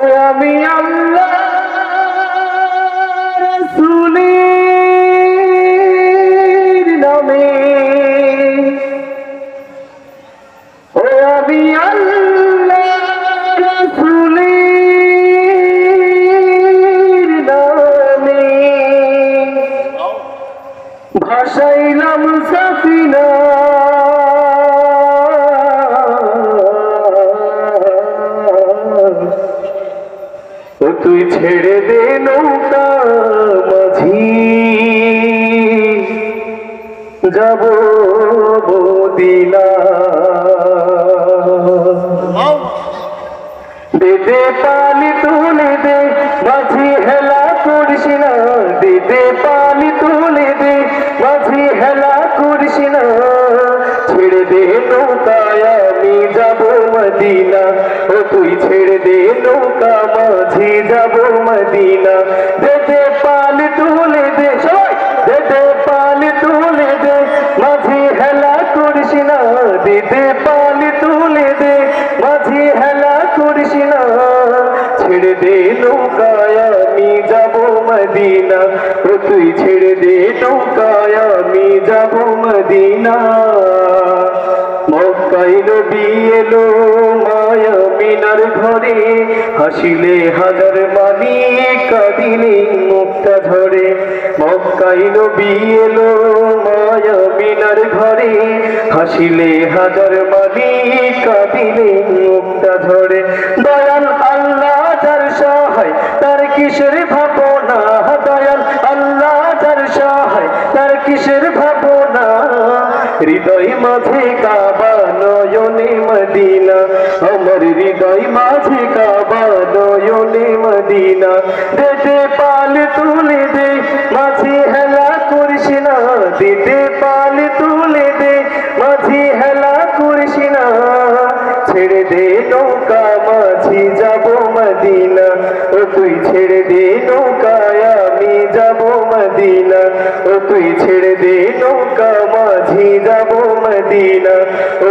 আমি আল্লাহ রাসূলের নামে, আমি আল্লাহ রাসূলের নামে ভাসাইলাম সাফিনা, তুই ছেড়ে দে নৌকা মাঝি, যাব মদিনা। দে দে পানি তুলে দে মাঝি, হেলা করিস না। দে দে পানি তুলে দে মাঝি, হেলা করিস না। ছেড়ে দে নৌকায় আমি যাব মদিনা, ও তুই ছেড়ে দে নৌকা মাঝি, যাব মদিনা। দে দে পানি তুলে দে সবাই, দে দে পানি তুলে দে মাঝি, হেলা করিস না। দে দে পানি তুলে দে মাঝি, হেলা করিস না। ছেড়ে দে নৌকায় আমি যাব মদিনা, ও তুই ছেড়ে দে নৌকায় আমি যাব মদিনা। মক্কায় নবী এলো মায়া মিনার ঘরে, হাসিলে হাজার মানি কাঁদিলে মুক্তা ঝরে। মক্কায় নবী এলো মায়া মিনার ঘরে, হাসিলে হাজার মানি কাঁদিলে মুক্তা ঝরে। দয়াল আল্লাহ যার সহায় তার কিসের ভাবনা, দয়াল আল্লাহ যার সহায় তার কিসের ভাবনা। হৃদয় মাঝে কাবা নয়নে মদিনা, আমার হৃদয় মাঝে কাবা নয়নে মদিনা। দে দে পাল তুলে দে মাঝি, হেলা করিস না। দে দে পাল তুলে দে মাঝি, হেলা করিস না। ছেড়ে দে নৌকা মাঝি, যাব মদিনা, ও তুই ছেড়ে দে নৌকায় আমি যাব মদিনা। ও তুই ছেড়ে দে নৌকা মাঝি, যাব মদিনা। ও